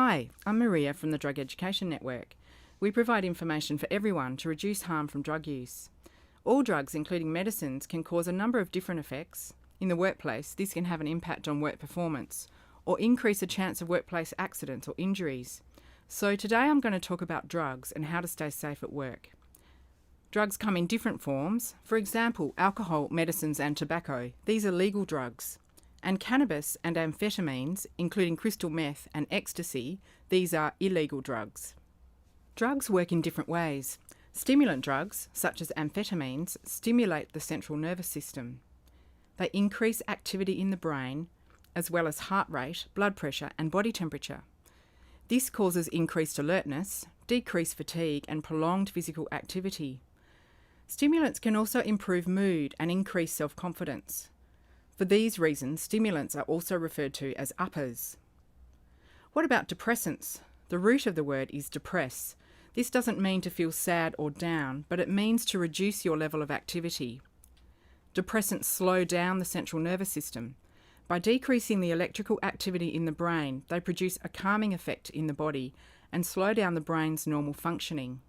Hi, I'm Maria from the Drug Education Network. We provide information for everyone to reduce harm from drug use. All drugs, including medicines, can cause a number of different effects. In the workplace, this can have an impact on work performance or increase a chance of workplace accidents or injuries. So today I'm going to talk about drugs and how to stay safe at work. Drugs come in different forms. For example, alcohol, medicines and tobacco. These are legal drugs. And cannabis and amphetamines, including crystal meth and ecstasy, these are illegal drugs. Drugs work in different ways. Stimulant drugs, such as amphetamines, stimulate the central nervous system. They increase activity in the brain, as well as heart rate, blood pressure and body temperature. This causes increased alertness, decreased fatigue and prolonged physical activity. Stimulants can also improve mood and increase self-confidence. For these reasons, stimulants are also referred to as uppers. What about depressants? The root of the word is depress. This doesn't mean to feel sad or down, but it means to reduce your level of activity. Depressants slow down the central nervous system. By decreasing the electrical activity in the brain, they produce a calming effect in the body and slow down the brain's normal functioning.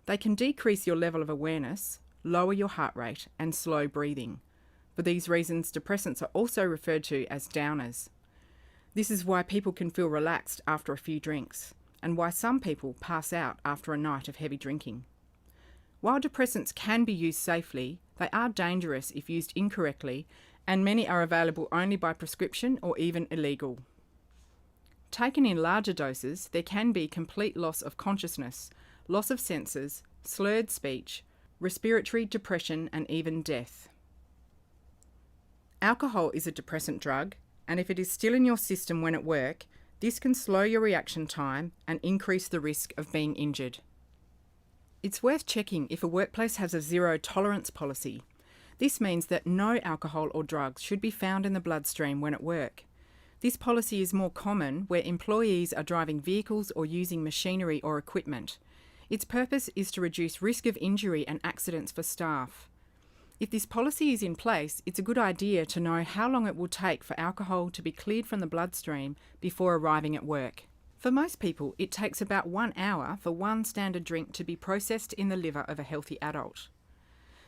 They can decrease your level of awareness, lower your heart rate, and slow breathing. For these reasons, depressants are also referred to as downers. This is why people can feel relaxed after a few drinks, and why some people pass out after a night of heavy drinking. While depressants can be used safely, they are dangerous if used incorrectly, and many are available only by prescription or even illegal. Taken in larger doses, there can be complete loss of consciousness, loss of senses, slurred speech, respiratory depression, and even death. Alcohol is a depressant drug, and if it is still in your system when at work, this can slow your reaction time and increase the risk of being injured. It's worth checking if a workplace has a zero tolerance policy. This means that no alcohol or drugs should be found in the bloodstream when at work. This policy is more common where employees are driving vehicles or using machinery or equipment. Its purpose is to reduce risk of injury and accidents for staff. If this policy is in place, it's a good idea to know how long it will take for alcohol to be cleared from the bloodstream before arriving at work. For most people, it takes about 1 hour for one standard drink to be processed in the liver of a healthy adult.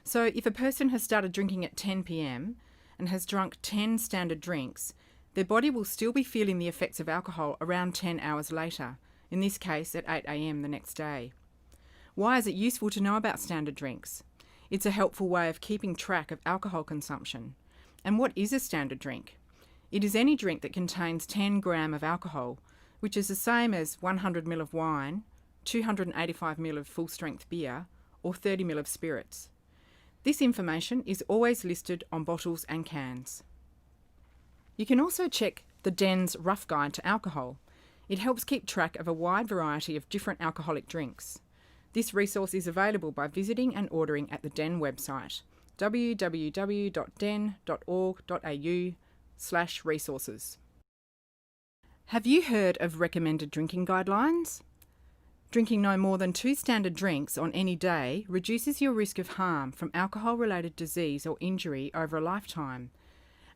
So if a person has started drinking at 10 p.m. and has drunk 10 standard drinks, their body will still be feeling the effects of alcohol around 10 hours later, in this case at 8 a.m. the next day. Why is it useful to know about standard drinks? It's a helpful way of keeping track of alcohol consumption. And what is a standard drink? It is any drink that contains 10 grams of alcohol, which is the same as 100 ml of wine, 285 ml of full-strength beer, or 30 ml of spirits. This information is always listed on bottles and cans. You can also check the DEN's Rough Guide to Alcohol. It helps keep track of a wide variety of different alcoholic drinks. This resource is available by visiting and ordering at the DEN website, www.den.org.au/resources. Have you heard of recommended drinking guidelines? Drinking no more than 2 standard drinks on any day reduces your risk of harm from alcohol-related disease or injury over a lifetime.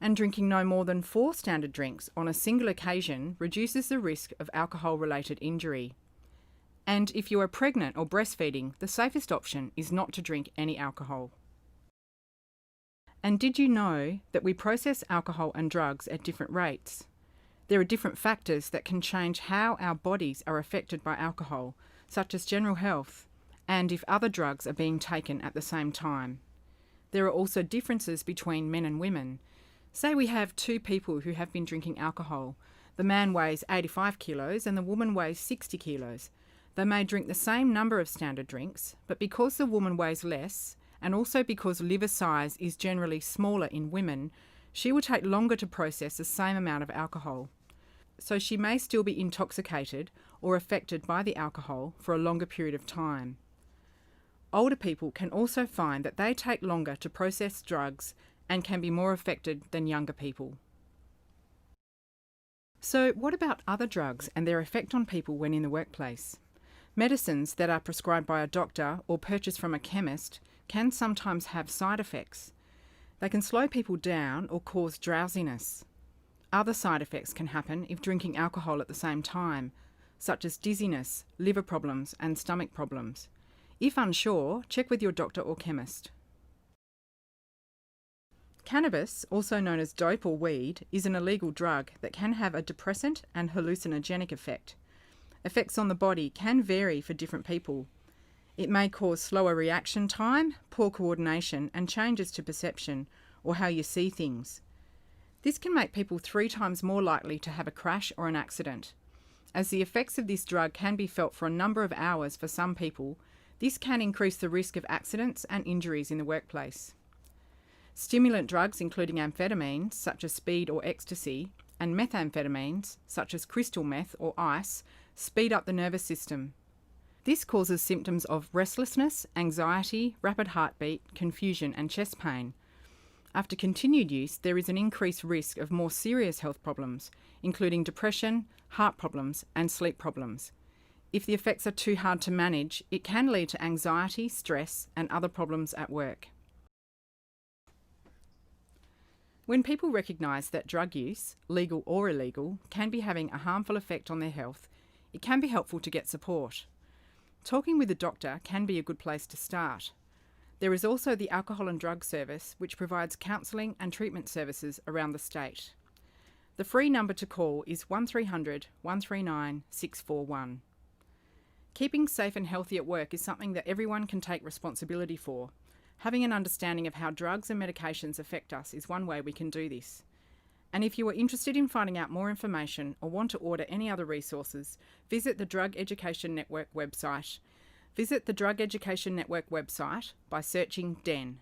And drinking no more than 4 standard drinks on a single occasion reduces the risk of alcohol-related injury. And if you are pregnant or breastfeeding, the safest option is not to drink any alcohol. And did you know that we process alcohol and drugs at different rates? There are different factors that can change how our bodies are affected by alcohol, such as general health, and if other drugs are being taken at the same time. There are also differences between men and women. Say we have 2 people who have been drinking alcohol. The man weighs 85 kilos and the woman weighs 60 kilos. They may drink the same number of standard drinks, but because the woman weighs less, and also because liver size is generally smaller in women, she will take longer to process the same amount of alcohol. So she may still be intoxicated or affected by the alcohol for a longer period of time. Older people can also find that they take longer to process drugs and can be more affected than younger people. So what about other drugs and their effect on people when in the workplace? Medicines that are prescribed by a doctor or purchased from a chemist can sometimes have side effects. They can slow people down or cause drowsiness. Other side effects can happen if drinking alcohol at the same time, such as dizziness, liver problems, and stomach problems. If unsure, check with your doctor or chemist. Cannabis, also known as dope or weed, is an illegal drug that can have a depressant and hallucinogenic effect. Effects on the body can vary for different people. It may cause slower reaction time, poor coordination, and changes to perception or how you see things. This can make people 3 times more likely to have a crash or an accident. As the effects of this drug can be felt for a number of hours for some people, this can increase the risk of accidents and injuries in the workplace. Stimulant drugs including amphetamines, such as speed or ecstasy, and methamphetamines, such as crystal meth or ice, speed up the nervous system. This causes symptoms of restlessness, anxiety, rapid heartbeat, confusion, and chest pain. After continued use, there is an increased risk of more serious health problems, including depression, heart problems, and sleep problems. If the effects are too hard to manage, it can lead to anxiety, stress, and other problems at work. When people recognise that drug use, legal or illegal, can be having a harmful effect on their health, it can be helpful to get support. Talking with a doctor can be a good place to start. There is also the Alcohol and Drug Service, which provides counselling and treatment services around the state. The free number to call is 1300 139 641. Keeping safe and healthy at work is something that everyone can take responsibility for. Having an understanding of how drugs and medications affect us is one way we can do this. And if you are interested in finding out more information or want to order any other resources, visit the Drug Education Network website. Visit the Drug Education Network website by searching DEN.